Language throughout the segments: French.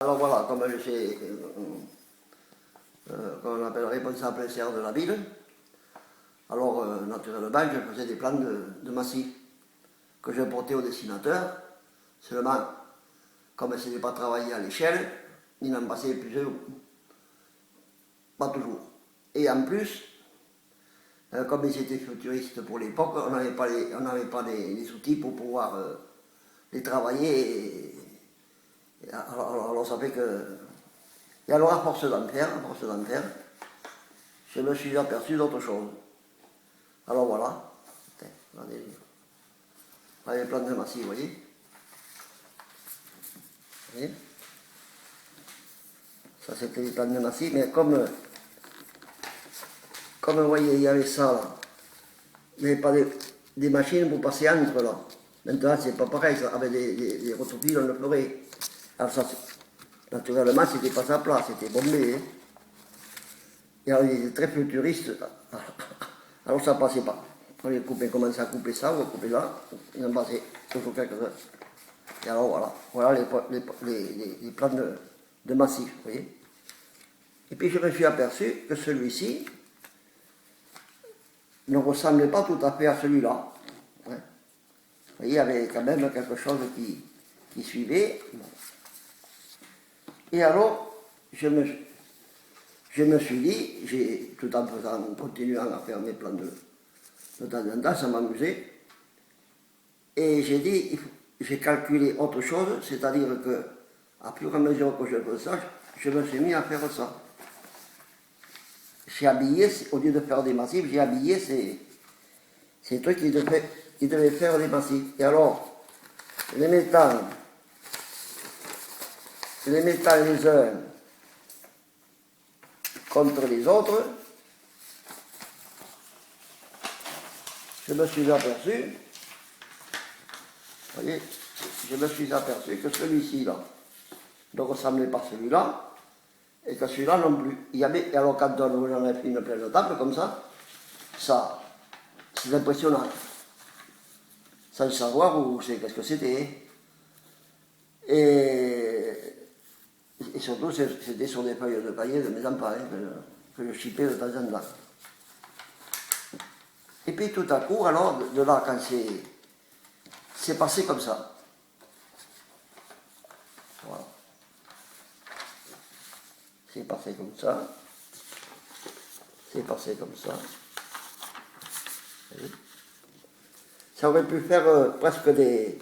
Alors voilà, comme je suis, comme on appelle responsable SR de la ville, alors naturellement je faisais des plans de massif que je portais au dessinateur. Seulement, comme ce n'est pas travaillé à l'échelle, il en passait plusieurs, pas toujours. Et en plus, comme ils étaient futuristes pour l'époque, on n'avait pas les outils pour pouvoir les travailler. Alors ça fait que... Et alors à force d'en faire, je me suis aperçu d'autre chose. Alors voilà, là les plans de massif, vous voyez. Ça c'était les plans de massif, mais comme vous voyez, il y avait ça là. Il n'y avait pas des machines pour passer entre là. Maintenant, c'est pas pareil, ça, avec des rotopiles, on le ferait. Alors ça, naturellement, c'était pas sa place, c'était bombé. Hein. Et alors, il était très futuriste. Alors ça passait pas. On commençait à couper ça, on coupait là, il en passait toujours quelques heures. Et alors voilà les plans de massif, vous voyez. Et puis je me suis aperçu que celui-ci ne ressemblait pas tout à fait à celui-là. Hein. Vous voyez, il y avait quand même quelque chose qui suivait. Et alors, je me suis dit, tout en continuant à faire mes plans de temps en temps, ça m'amusait. Et j'ai dit, j'ai calculé autre chose, c'est-à-dire que, à plus et à mesure que je fais ça, je me suis mis à faire ça. J'ai habillé, au lieu de faire des massifs, j'ai habillé ces trucs qui devaient faire des massifs. Et alors, les mettant les uns contre les autres, je me suis aperçu, vous voyez, je me suis aperçu que celui-ci là ne ressemblait pas à celui-là, et que celui-là non plus. Il y avait, et alors quand on a fait une pleine table comme ça, c'est impressionnant. Sans savoir où c'est, qu'est-ce que c'était. Et surtout, c'était sur des feuilles de paillet de mes enfants, hein, que je chipais de temps en temps. Et puis tout à coup, alors, de là, quand c'est passé comme ça. Voilà. C'est passé comme ça. C'est passé comme ça. Ça aurait pu faire presque des...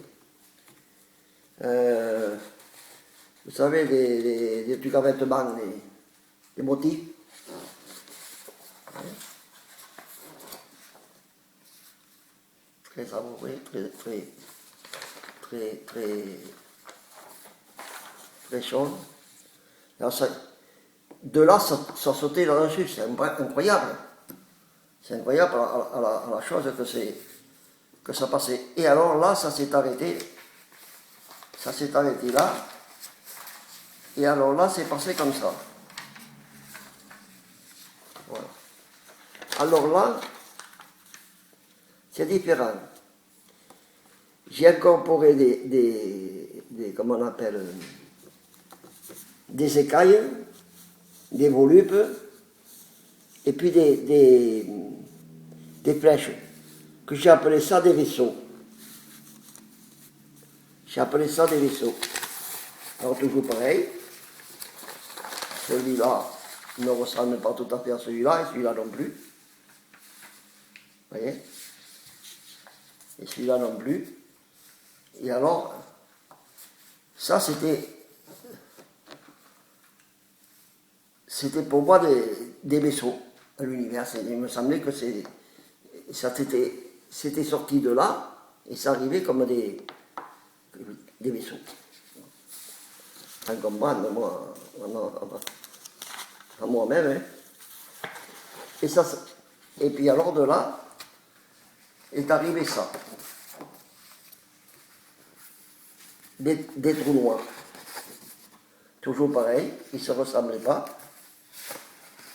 vous savez, des trucs à vêtements, des motifs. Très savoureux, très chaud. Alors de là, ça sautait là-dessus, c'est incroyable. C'est incroyable à la chose que ça passait. Et alors là, ça s'est arrêté. Ça s'est arrêté là. Et alors là, c'est passé comme ça. Voilà. Alors là, c'est différent. J'ai incorporé comment on appelle, des écailles, des volupes, et puis des flèches, que j'ai appelé ça des vaisseaux. J'ai appelé ça des vaisseaux. Alors toujours pareil, celui-là ne ressemble pas tout à fait à celui-là, et celui-là non plus. Vous voyez? Et celui-là non plus. Et alors, ça c'était pour moi des vaisseaux à l'univers. Il me semblait que c'était sorti de là, et ça arrivait comme des vaisseaux. Sans comprendre, moi, à moi-même. Hein. Et puis alors de là, est arrivé ça. Des trous noirs. Toujours pareil, ils ne se ressemblaient pas.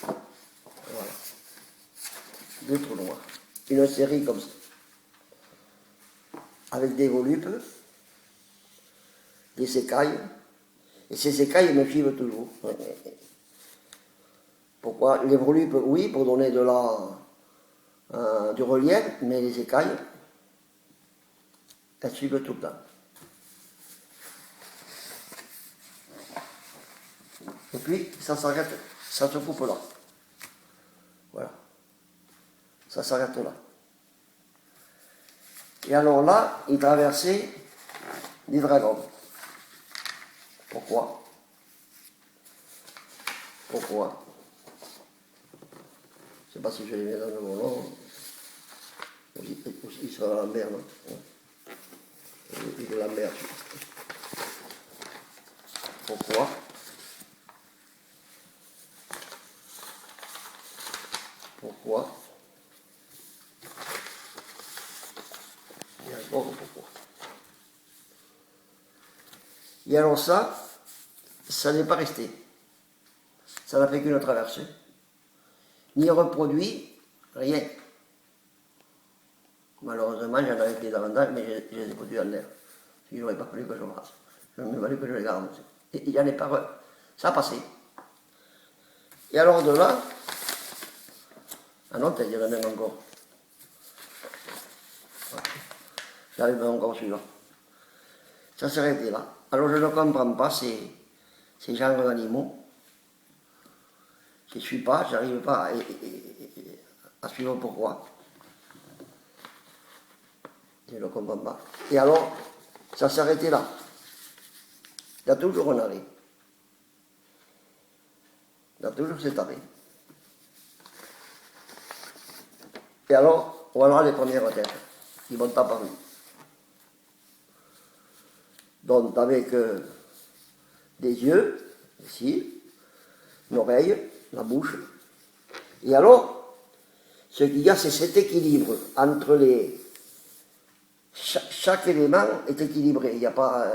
Voilà. Des trous noirs. Une série comme ça. Avec des volupes, des écailles. Et ces écailles me suivent toujours. Pourquoi? Les volupes, oui, pour donner du relief, mais les écailles, elles suivent tout le temps. Et puis, ça s'arrête, ça se coupe là. Voilà. Ça s'arrête là. Et alors là, il traversait des dragons. Pourquoi? Pourquoi? Je ne sais pas si je les mets dans le volant. Il sera la mer, non? Il est la mer. Pourquoi? Pourquoi? Et encore pourquoi? Et alors ça n'est pas resté. Ça n'a fait qu'une traversée. Ni reproduit, rien. Malheureusement, j'en avais fait davantage, mais je les ai produits en l'air. Il n'aurait pas fallu que je rase. Il aurait fallu que je les garde. Et il n'y en a pas. Ça a passé. Et alors de là, ah non, il y en a même encore. J'arrive encore celui-là. Ça s'est arrêté là. Alors je ne comprends pas ces genres d'animaux. Je ne suis pas, je n'arrive pas à suivre pourquoi. Je ne comprends pas. Et alors, ça s'est arrêté là. Il y a toujours un arrêt. Il y a toujours cet arrêt. Et alors, voilà les premières têtes qui vont apparu. Donc avec des yeux, ici, une oreille, la bouche. Et alors, ce qu'il y a, c'est cet équilibre entre les... Chaque élément est équilibré. Il n'y a pas...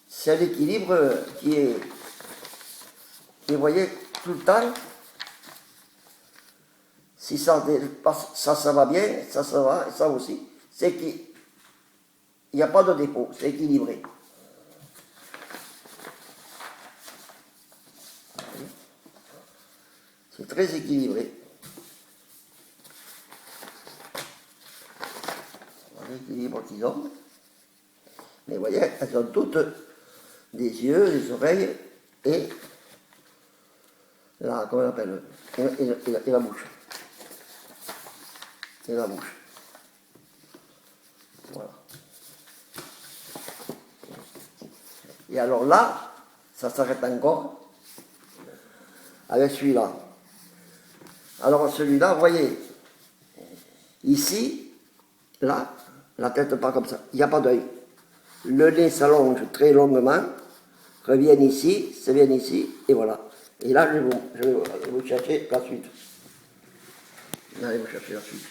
c'est l'équilibre qui est... Et vous voyez, tout le temps, si ça va bien, ça va, et ça aussi, c'est qu'il n'y a pas de défaut, c'est équilibré. C'est très équilibré. L'équilibre qu'ils ont. Mais vous voyez, elles ont toutes des yeux, des oreilles et la, comment on appelle, et la bouche. Et la bouche. Voilà. Et alors là, ça s'arrête encore avec celui-là. Alors celui-là, vous voyez, ici, là, la tête pas comme ça, il n'y a pas d'œil. Le nez s'allonge très longuement, revient ici, se vient ici, et voilà. Et là, je vais vous chercher la suite. Allez vous chercher la suite.